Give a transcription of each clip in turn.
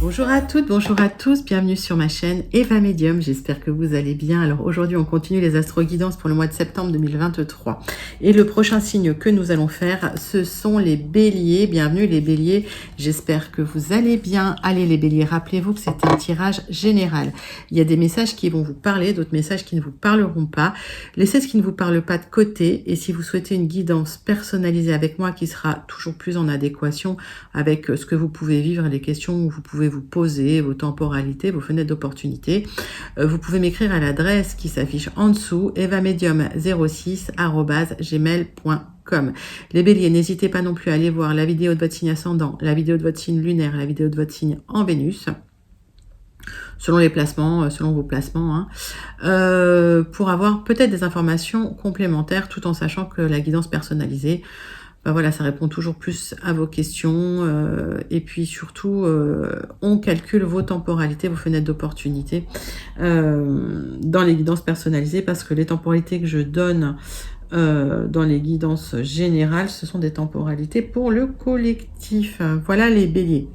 Bonjour à toutes, bonjour à tous, bienvenue sur ma chaîne Eva Medium, j'espère que vous allez bien. Alors aujourd'hui on continue les astro-guidances pour le mois de septembre 2023 et le prochain signe que nous allons faire ce sont les béliers. Bienvenue les béliers, j'espère que vous allez bien. Allez les béliers, rappelez-vous que c'est un tirage général, il y a des messages qui vont vous parler, d'autres messages qui ne vous parleront pas. Laissez ce qui ne vous parle pas de côté et si vous souhaitez une guidance personnalisée avec moi qui sera toujours plus en adéquation avec ce que vous pouvez vivre, les questions où vous pouvez vous poser, vos temporalités, vos fenêtres d'opportunité. Vous pouvez m'écrire à l'adresse qui s'affiche en dessous, evamedium06@gmail.com. Les béliers, n'hésitez pas non plus à aller voir la vidéo de votre signe ascendant, la vidéo de votre signe lunaire, la vidéo de votre signe en Vénus, selon les placements, selon vos placements, pour avoir peut-être des informations complémentaires, tout en sachant que la guidance personnalisée, voilà, ça répond toujours plus à vos questions et puis surtout, on calcule vos temporalités, vos fenêtres d'opportunité dans les guidances personnalisées parce que les temporalités que je donne dans les guidances générales, ce sont des temporalités pour le collectif. Voilà les béliers.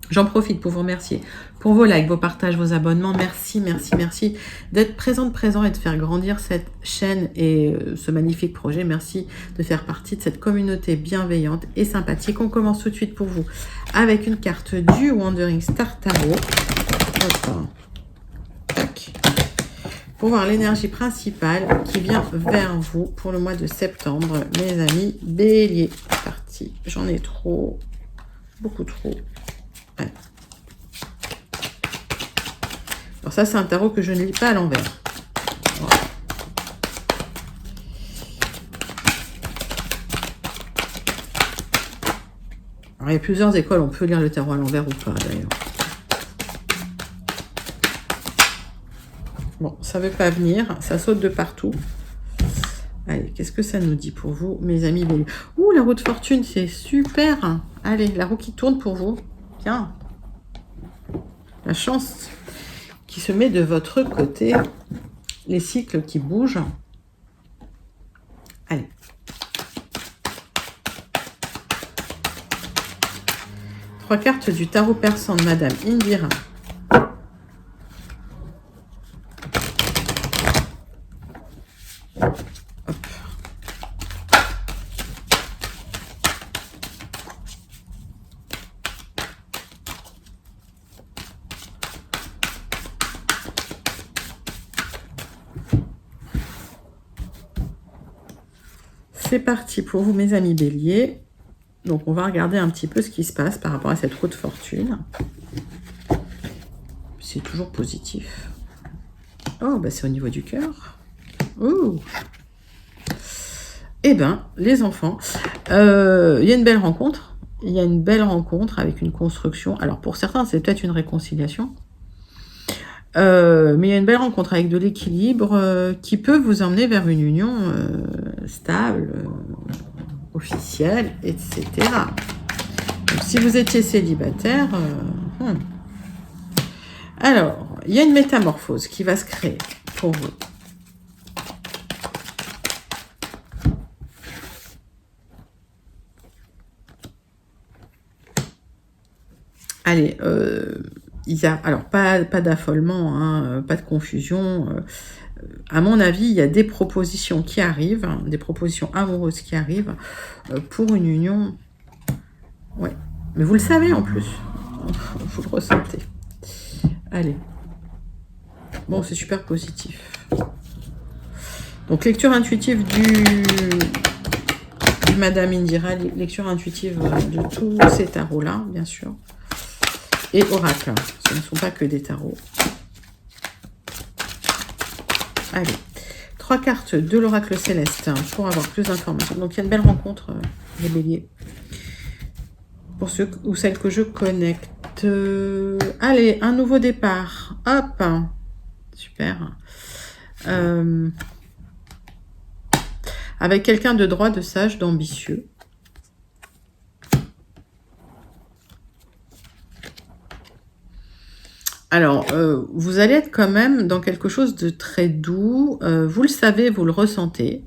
J'en profite pour vous remercier pour vos likes, vos partages, vos abonnements. Merci, merci, merci d'être présent et de faire grandir cette chaîne et ce magnifique projet. Merci de faire partie de cette communauté bienveillante et sympathique. On commence tout de suite pour vous avec une carte du Wandering Star Tarot. Tac. Pour voir l'énergie principale qui vient vers vous pour le mois de septembre, mes amis béliers. C'est parti. J'en ai trop, beaucoup trop. Ouais. Alors ça, c'est un tarot que je ne lis pas à l'envers. Voilà. Alors, il y a plusieurs écoles, on peut lire le tarot à l'envers ou pas, d'ailleurs. Bon, ça ne veut pas venir, ça saute de partout. Allez, qu'est-ce que ça nous dit pour vous, mes amis béliers? Ouh, la roue de fortune, c'est super. Allez, la roue qui tourne pour vous. Tiens, la chance qui se met de votre côté, les cycles qui bougent. Allez. Trois cartes du tarot persan de Madame Indira. C'est parti pour vous, mes amis béliers. Donc, on va regarder un petit peu ce qui se passe par rapport à cette roue de fortune. C'est toujours positif. Oh, bah c'est au niveau du cœur. Oh. Eh bien, les enfants, il y a une belle rencontre. Il y a une belle rencontre avec une construction. Alors, pour certains, c'est peut-être une réconciliation. Mais il y a une belle rencontre avec de l'équilibre qui peut vous emmener vers une union stable, officielle, etc. Donc, si vous étiez célibataire, alors, il y a une métamorphose qui va se créer pour vous. Allez, il y a, alors pas d'affolement, hein, pas de confusion. À mon avis, il y a des propositions qui arrivent, hein, des propositions amoureuses qui arrivent pour une union. Ouais, mais vous le savez en plus, vous le ressentez. Allez, bon, c'est super positif. Donc lecture intuitive du Madame Indira, lecture intuitive de tous ces tarots là, bien sûr. Et oracle, ce ne sont pas que des tarots. Allez, trois cartes de l'oracle céleste pour avoir plus d'informations. Donc il y a une belle rencontre des béliers. Pour ceux ou celles que je connecte. Allez, un nouveau départ. Hop, super. Avec quelqu'un de droit, de sage, d'ambitieux. Alors, vous allez être quand même dans quelque chose de très doux. Vous le savez, vous le ressentez.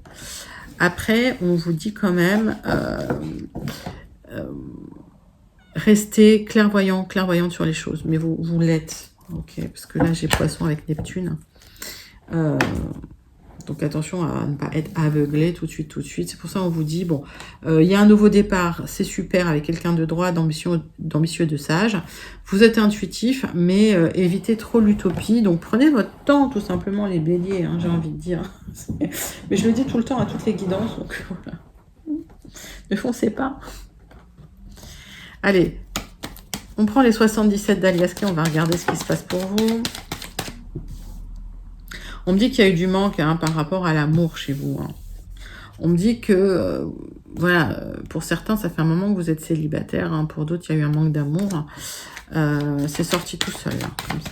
Après, on vous dit quand même, restez clairvoyant, clairvoyante sur les choses. Mais vous l'êtes. Ok, parce que là, j'ai Poisson avec Neptune. Donc attention à ne pas être aveuglé tout de suite, tout de suite. C'est pour ça qu'on vous dit, bon, il y a un nouveau départ, c'est super, avec quelqu'un de droit, d'ambitieux, de sage. Vous êtes intuitif, mais évitez trop l'utopie. Donc prenez votre temps, tout simplement, les béliers, hein, j'ai envie de dire. Mais je le dis tout le temps à toutes les guidances, donc voilà. Ne foncez pas. Allez, on prend les 77 d'Aliaski, on va regarder ce qui se passe pour vous. On me dit qu'il y a eu du manque hein, par rapport à l'amour chez vous. Hein. On me dit que, voilà, pour certains, ça fait un moment que vous êtes célibataire. Hein. Pour d'autres, il y a eu un manque d'amour. C'est sorti tout seul, hein, comme ça.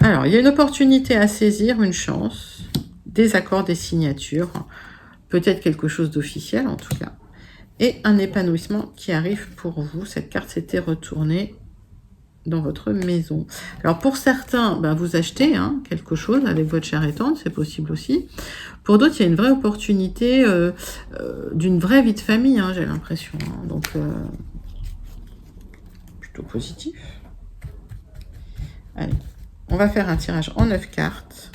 Alors, il y a une opportunité à saisir, une chance, des accords, des signatures, peut-être quelque chose d'officiel en tout cas, et un épanouissement qui arrive pour vous. Cette carte s'était retournée dans votre maison. Alors, pour certains, ben, vous achetez hein, quelque chose avec votre chère étendre, c'est possible aussi. Pour d'autres, il y a une vraie opportunité d'une vraie vie de famille, hein, j'ai l'impression. Hein. Donc, plutôt positif. Allez. On va faire un tirage en 9 cartes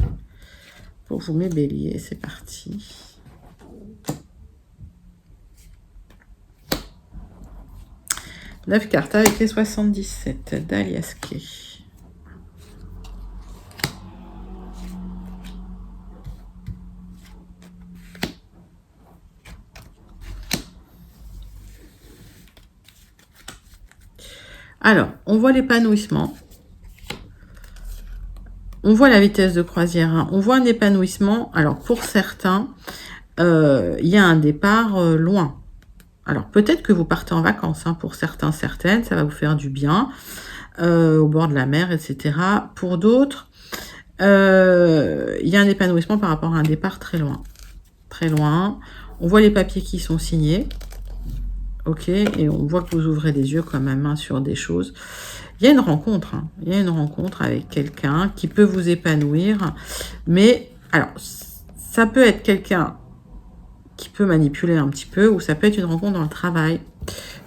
pour vous, mes béliers. C'est parti. « 9 cartes avec les 77 d'Aliaski. Alors, on voit l'épanouissement. On voit la vitesse de croisière, hein. On voit un épanouissement. Alors, pour certains, il y a un départ loin. Alors, peut-être que vous partez en vacances. Hein. Pour certains, certaines, ça va vous faire du bien. Au bord de la mer, etc. Pour d'autres, il y a un épanouissement par rapport à un départ très loin. Très loin. On voit les papiers qui sont signés. Ok, et on voit que vous ouvrez les yeux quand même hein, sur des choses. Il y a une rencontre, hein. Il y a une rencontre avec quelqu'un qui peut vous épanouir. Mais, alors, ça peut être quelqu'un qui peut manipuler un petit peu ou ça peut être une rencontre dans le travail.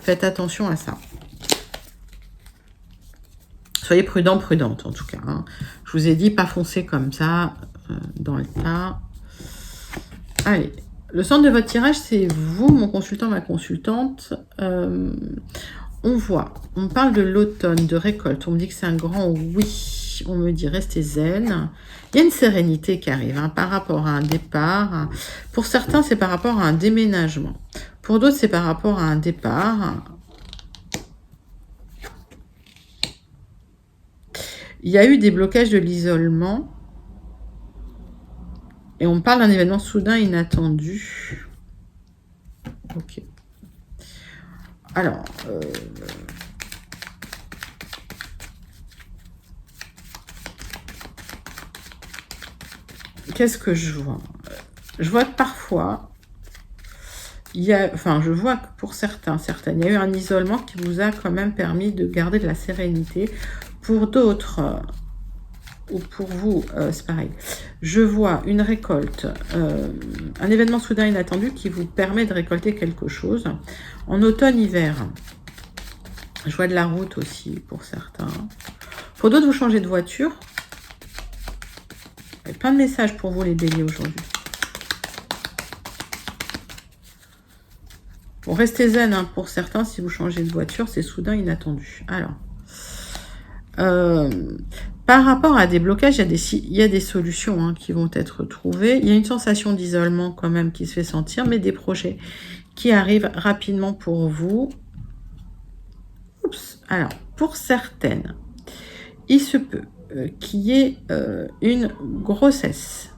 Faites attention à ça. Soyez prudent, prudente en tout cas. Hein. Je vous ai dit, pas foncer comme ça dans le tas. Allez, le centre de votre tirage, c'est vous, mon consultant, ma consultante. On parle de l'automne, de récolte. On me dit que c'est un grand oui. On me dit restez zen. Il y a une sérénité qui arrive hein, par rapport à un départ. Pour certains, c'est par rapport à un déménagement. Pour d'autres, c'est par rapport à un départ. Il y a eu des blocages de l'isolement. Et on parle d'un événement soudain inattendu. Ok. Alors, qu'est-ce que je vois? Je vois que parfois, je vois que pour certaines, il y a eu un isolement qui vous a quand même permis de garder de la sérénité. Pour d'autres, ou pour vous, c'est pareil. Je vois une récolte, un événement soudain inattendu qui vous permet de récolter quelque chose. En automne-hiver, je vois de la route aussi pour certains. Pour d'autres, vous changez de voiture. Il y a plein de messages pour vous, les béliers, aujourd'hui. Bon, restez zen hein, pour certains. Si vous changez de voiture, c'est soudain inattendu. Alors, par rapport à des blocages, il y a des solutions hein, qui vont être trouvées. Il y a une sensation d'isolement quand même qui se fait sentir, mais des projets qui arrivent rapidement pour vous. Oups. Alors, pour certaines, il se peut qu'il y ait une grossesse.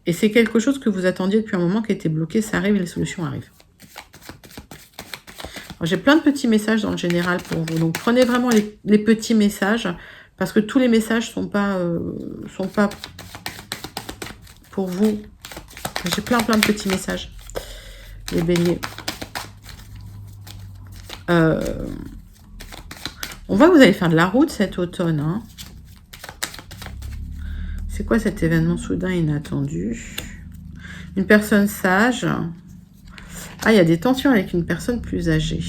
Et c'est quelque chose que vous attendiez depuis un moment qui était bloqué. Ça arrive et les solutions arrivent. J'ai plein de petits messages dans le général pour vous. Donc, prenez vraiment les petits messages parce que tous les messages sont pas pour vous. J'ai plein de petits messages. Les béliers. On voit que vous allez faire de la route cet automne. Hein. C'est quoi cet événement soudain inattendu? Une personne sage. Ah, il y a des tensions avec une personne plus âgée.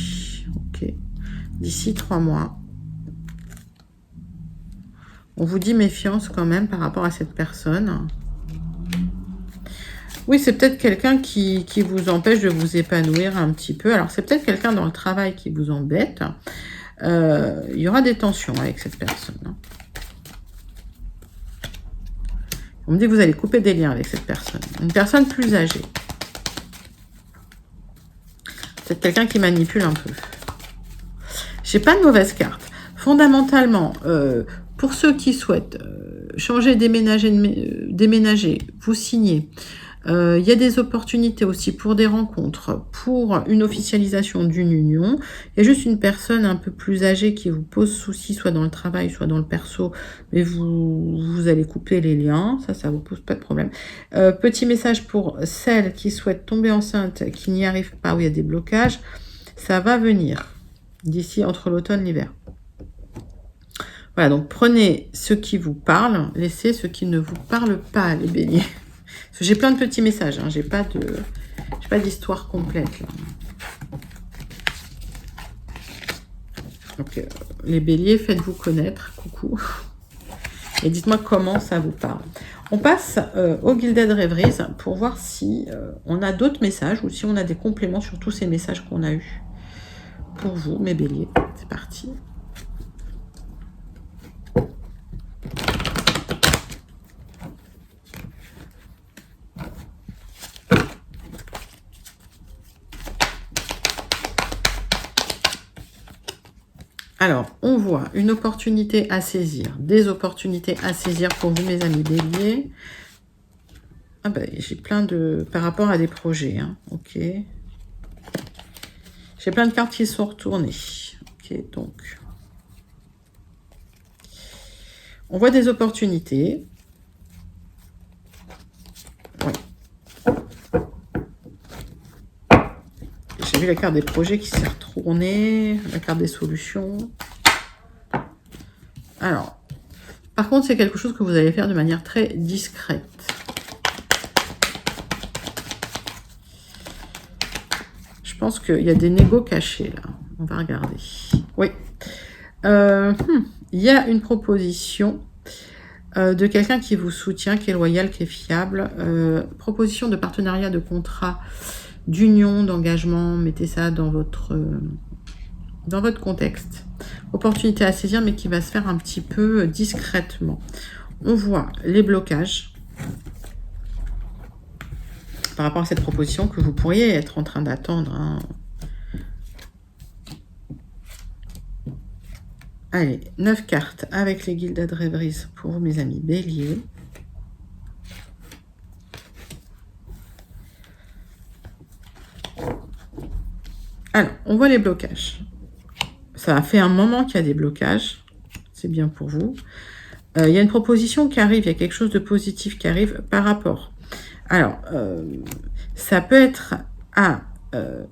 Ok. D'ici 3 mois. On vous dit méfiance quand même par rapport à cette personne. Oui, c'est peut-être quelqu'un qui vous empêche de vous épanouir un petit peu. Alors, c'est peut-être quelqu'un dans le travail qui vous embête. Il y aura des tensions avec cette personne. On me dit que vous allez couper des liens avec cette personne. Une personne plus âgée. C'est quelqu'un qui manipule un peu. J'ai pas de mauvaise carte. Fondamentalement, pour ceux qui souhaitent changer, déménager, vous signez. Il y a des opportunités aussi pour des rencontres, pour une officialisation d'une union. Il y a juste une personne un peu plus âgée qui vous pose souci, soit dans le travail, soit dans le perso, mais vous allez couper les liens, ça vous pose pas de problème. Petit message pour celles qui souhaitent tomber enceinte, qui n'y arrivent pas, où il y a des blocages, ça va venir d'ici entre l'automne et l'hiver. Voilà, donc prenez ce qui vous parle, laissez ce qui ne vous parle pas, les béliers. J'ai plein de petits messages, hein. J'ai pas d'histoire complète là. Donc les béliers, faites-vous connaître, coucou. Et dites-moi comment ça vous parle. On passe au Gilded Rêveries pour voir si on a d'autres messages ou si on a des compléments sur tous ces messages qu'on a eus. Pour vous, mes béliers, c'est parti. Alors, on voit une opportunité à saisir, des opportunités à saisir pour vous, mes amis béliers. Ah ben, j'ai plein de... par rapport à des projets, hein. Ok. J'ai plein de cartes qui sont retournées. Ok, donc... on voit des opportunités. Oui. J'ai vu la carte des projets qui s'est retournée, la carte des solutions. Alors, par contre, c'est quelque chose que vous allez faire de manière très discrète. Je pense qu'il y a des négos cachés, là. On va regarder. Oui. Il y a une proposition de quelqu'un qui vous soutient, qui est loyal, qui est fiable. Proposition de partenariat, de contrat, d'union, d'engagement. Mettez ça dans votre contexte. Opportunité à saisir, mais qui va se faire un petit peu discrètement. On voit les blocages par rapport à cette proposition que vous pourriez être en train d'attendre. Hein. Allez, 9 cartes avec les Gilded Rêveries pour vous, mes amis béliers. Alors, on voit les blocages. Ça a fait un moment qu'il y a des blocages. C'est bien pour vous. Il y a une proposition qui arrive, il y a quelque chose de positif qui arrive par rapport. Alors, ça peut être à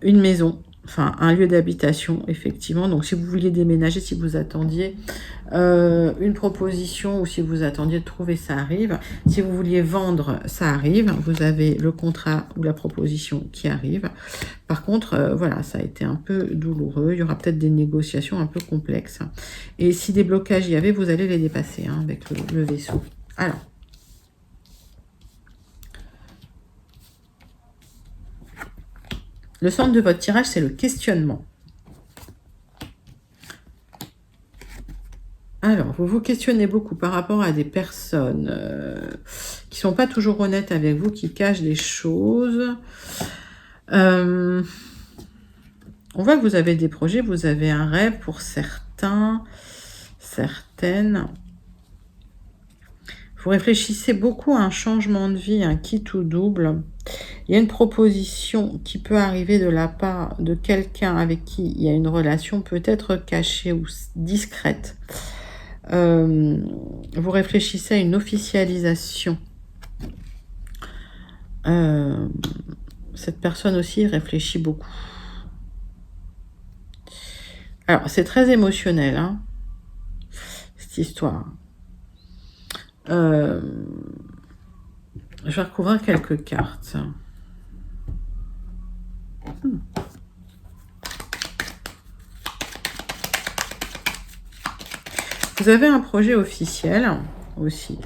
une maison, enfin un lieu d'habitation, effectivement. Donc, si vous vouliez déménager, si vous attendiez une proposition ou si vous attendiez de trouver, ça arrive. Si vous vouliez vendre, ça arrive. Vous avez le contrat ou la proposition qui arrive. Par contre, voilà, ça a été un peu douloureux. Il y aura peut-être des négociations un peu complexes. Et si des blocages il y avait, vous allez les dépasser hein, avec le vaisseau. Alors, le centre de votre tirage, c'est le questionnement. Alors, vous vous questionnez beaucoup par rapport à des personnes qui ne sont pas toujours honnêtes avec vous, qui cachent des choses. On voit que vous avez des projets, vous avez un rêve pour certains, certaines. Vous réfléchissez beaucoup à un changement de vie, un quitte ou double. Il y a une proposition qui peut arriver de la part de quelqu'un avec qui il y a une relation peut-être cachée ou discrète. Vous réfléchissez à une officialisation. Cette personne aussi réfléchit beaucoup. Alors, c'est très émotionnel, hein, cette histoire. Je vais recouvrir quelques cartes. Vous avez un projet officiel aussi,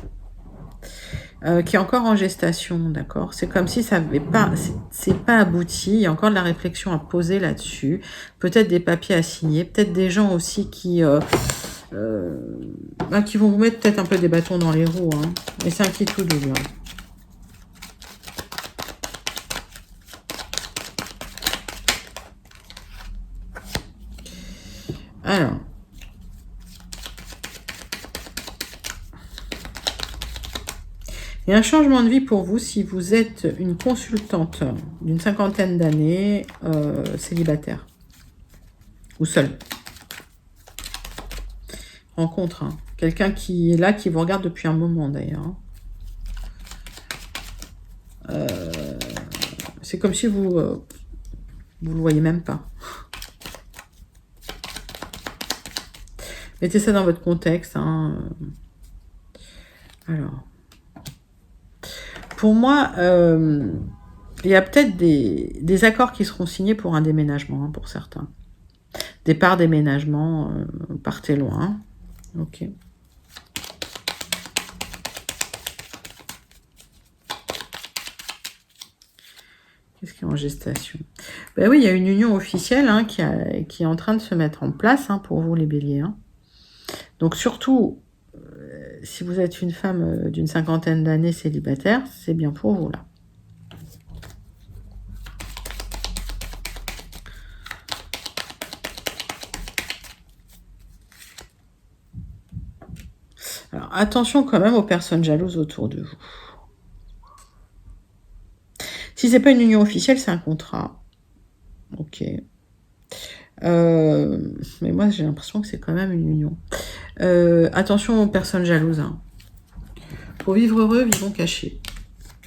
qui est encore en gestation, d'accord? C'est comme si ça n'avait pas, c'est pas abouti. Il y a encore de la réflexion à poser là-dessus. Peut-être des papiers à signer, peut-être des gens aussi qui vont vous mettre peut-être un peu des bâtons dans les roues. Hein. Et c'est un qui tout double. Alors. Il y a un changement de vie pour vous si vous êtes une consultante d'une 50aine d'années, célibataire ou seule. Rencontre, hein. Quelqu'un qui est là, qui vous regarde depuis un moment d'ailleurs. C'est comme si vous le voyez même pas. Mettez ça dans votre contexte. Hein. Alors. Pour moi, il y a peut-être des accords qui seront signés pour un déménagement, hein, pour certains. Départ, déménagement, partez loin. Ok. Qu'est-ce qui est en gestation? Ben oui, il y a une union officielle hein, qui est en train de se mettre en place hein, pour vous les béliers. Hein. Donc surtout... si vous êtes une femme d'une 50aine d'années célibataire, c'est bien pour vous, là. Alors, attention quand même aux personnes jalouses autour de vous. Si c'est pas une union officielle, c'est un contrat. Ok. Mais moi, j'ai l'impression que c'est quand même une union. Attention aux personnes jalouses. Hein. Pour vivre heureux, vivons cachés.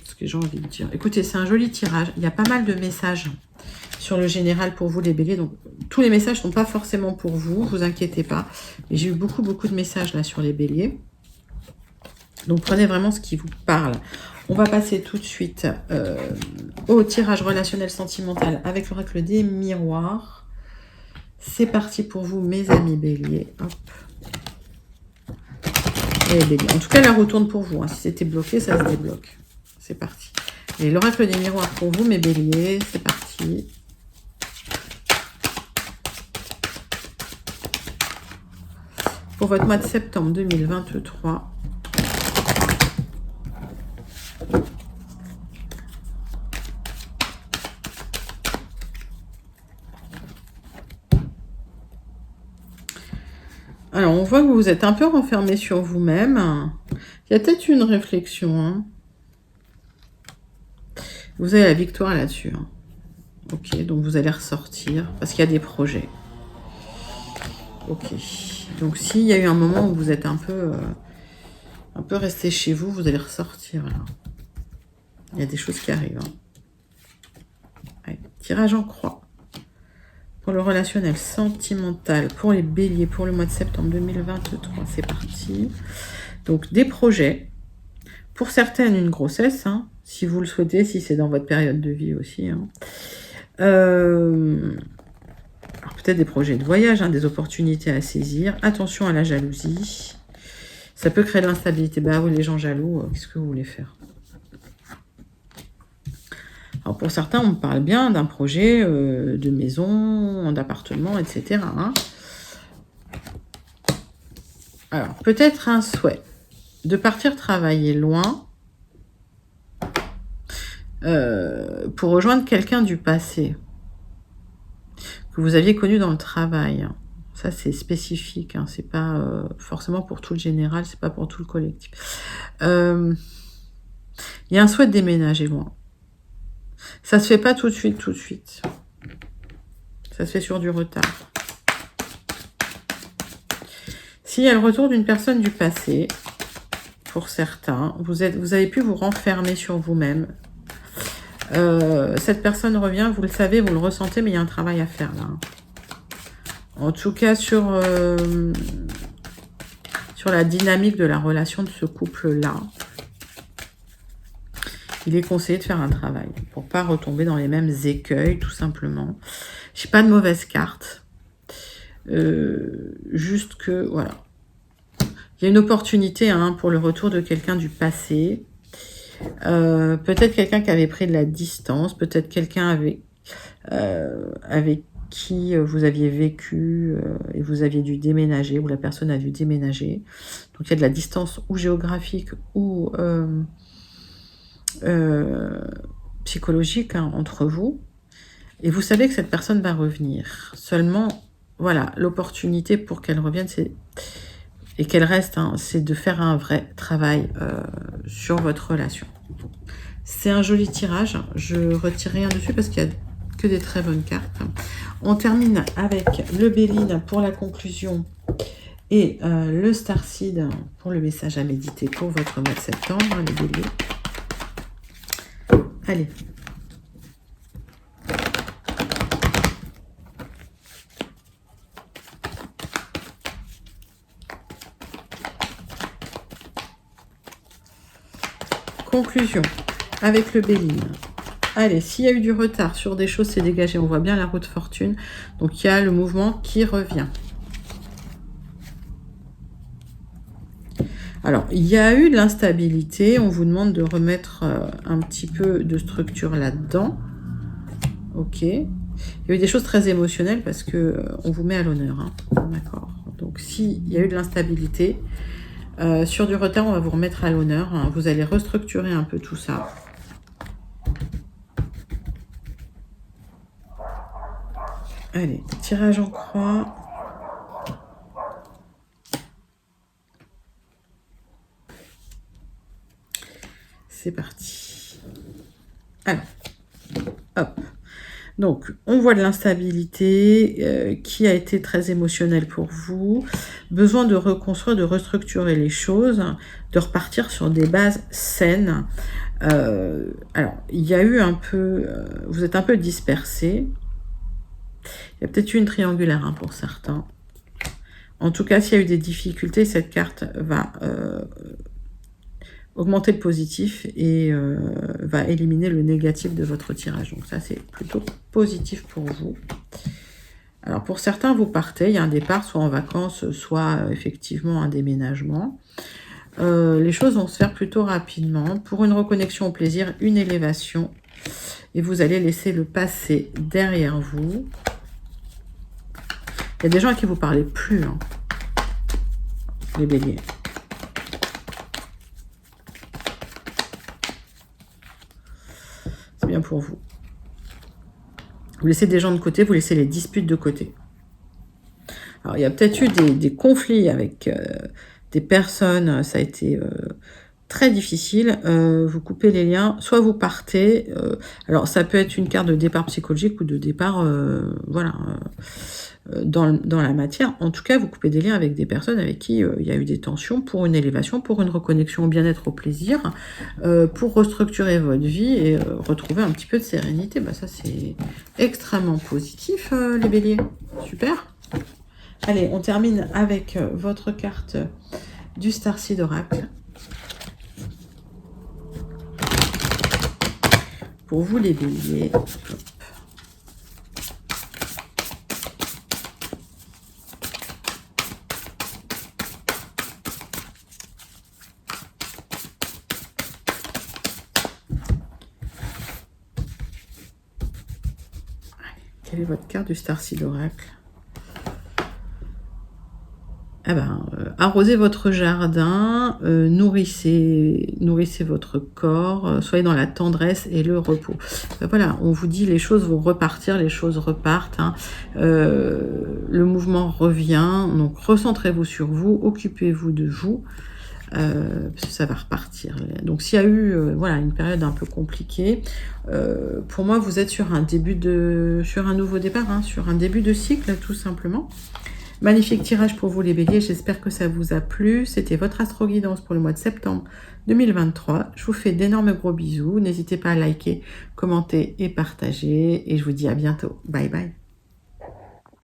Ce que j'ai envie de dire. Écoutez, c'est un joli tirage. Il y a pas mal de messages sur le général pour vous, les béliers. Donc, tous les messages ne sont pas forcément pour vous. Vous inquiétez pas. Mais j'ai eu beaucoup de messages là sur les béliers. Donc, prenez vraiment ce qui vous parle. On va passer tout de suite au tirage relationnel sentimental avec l'oracle des miroirs. C'est parti pour vous, mes amis béliers. Hop. Et béliers. En tout cas, la retourne pour vous. Hein. Si c'était bloqué, ça se débloque. C'est parti. Et l'oracle des miroirs pour vous, mes béliers. C'est parti. Pour votre mois de septembre 2023. Alors, on voit que vous êtes un peu renfermé sur vous-même. Il y a peut-être une réflexion. Hein. Vous avez la victoire là-dessus. Hein. Ok, donc vous allez ressortir parce qu'il y a des projets. Ok. Donc, s'il y a eu un moment où vous êtes un peu resté chez vous, vous allez ressortir. Là. Il y a des choses qui arrivent. Hein. Ouais. Tirage en croix. Pour le relationnel sentimental, pour les béliers, pour le mois de septembre 2023, c'est parti. Donc, des projets. Pour certaines, une grossesse, hein, si vous le souhaitez, si c'est dans votre période de vie aussi. Hein. Alors, peut-être des projets de voyage, hein, des opportunités à saisir. Attention à la jalousie. Ça peut créer de l'instabilité. Bah oui, les gens jaloux, qu'est-ce que vous voulez faire? Alors pour certains, on me parle bien d'un projet de maison, d'appartement, etc. Hein. Alors, peut-être un souhait de partir travailler loin pour rejoindre quelqu'un du passé que vous aviez connu dans le travail. Ça, c'est spécifique. Hein. C'est pas forcément pour tout le général, c'est pas pour tout le collectif. Il y a un souhait de déménager loin. Ça se fait pas tout de suite. Ça se fait sur du retard. S'il y a le retour d'une personne du passé, pour certains, vous avez pu vous renfermer sur vous-même. Cette personne revient, vous le savez, vous le ressentez, mais il y a un travail à faire là. En tout cas, sur sur la dynamique de la relation de ce couple-là. Il est conseillé de faire un travail pour pas retomber dans les mêmes écueils, tout simplement. Je n'ai pas de mauvaise carte. Juste que, voilà. Il y a une opportunité pour le retour de quelqu'un du passé. Peut-être quelqu'un qui avait pris de la distance. Peut-être quelqu'un avec qui vous aviez vécu et vous aviez dû déménager, ou la personne a dû déménager. Donc il y a de la distance ou géographique ou psychologique entre vous. Et vous savez que cette personne va revenir. Seulement, voilà, l'opportunité pour qu'elle revienne, et qu'elle reste, c'est de faire un vrai travail sur votre relation. C'est un joli tirage. Je retire rien dessus parce qu'il n'y a que des très bonnes cartes. On termine avec le Béline pour la conclusion et le Starseed pour le message à méditer pour votre mois de septembre, les béliers. Allez. Conclusion avec le Béline. Allez, s'il y a eu du retard sur des choses, c'est dégagé. On voit bien la roue de fortune. Donc, il y a le mouvement qui revient. Alors, il y a eu de l'instabilité. On vous demande de remettre un petit peu de structure là-dedans. Ok. Il y a eu des choses très émotionnelles parce que on vous met à l'honneur. D'accord. Donc, s'il y a eu de l'instabilité, sur du retard, on va vous remettre à l'honneur. Vous allez restructurer un peu tout ça. Allez, tirage en croix. C'est parti. Alors, hop. Donc, on voit de l'instabilité qui a été très émotionnelle pour vous. Besoin de reconstruire, de restructurer les choses, de repartir sur des bases saines. Alors, il y a eu un peu... vous êtes un peu dispersés. Il y a peut-être eu une triangulaire pour certains. En tout cas, s'il y a eu des difficultés, cette carte va augmenter le positif et va éliminer le négatif de votre tirage. Donc ça, c'est plutôt positif pour vous. Alors, pour certains, vous partez. Il y a un départ, soit en vacances, soit effectivement un déménagement. Les choses vont se faire plutôt rapidement. Pour une reconnexion au plaisir, une élévation. Et vous allez laisser le passé derrière vous. Il y a des gens à qui vous ne parlez plus, les béliers. C'est bien pour vous. Vous laissez des gens de côté, vous laissez les disputes de côté. Alors, il y a peut-être eu des conflits avec des personnes, ça a été très difficile. Vous coupez les liens, soit vous partez. Alors, ça peut être une carte de départ psychologique ou de départ, voilà, dans la matière. En tout cas, vous coupez des liens avec des personnes avec qui il y a eu des tensions pour une élévation, pour une reconnexion au bien-être, au plaisir, pour restructurer votre vie et retrouver un petit peu de sérénité. Bah, ça, c'est extrêmement positif, les béliers. Super. Allez, on termine avec votre carte du Starseed Oracle. Pour vous, les béliers. Quelle est votre carte du Starseed Oracle? Eh ben, arrosez votre jardin, nourrissez votre corps, soyez dans la tendresse et le repos. Voilà, on vous dit les choses vont repartir, les choses repartent. Le mouvement revient, donc recentrez-vous sur vous, occupez-vous de vous, parce que ça va repartir. Donc s'il y a eu voilà, une période un peu compliquée, pour moi vous êtes sur un nouveau départ, sur un début de cycle tout simplement. Magnifique tirage pour vous les béliers, j'espère que ça vous a plu. C'était votre astro-guidance pour le mois de septembre 2023. Je vous fais d'énormes gros bisous. N'hésitez pas à liker, commenter et partager. Et je vous dis à bientôt. Bye bye.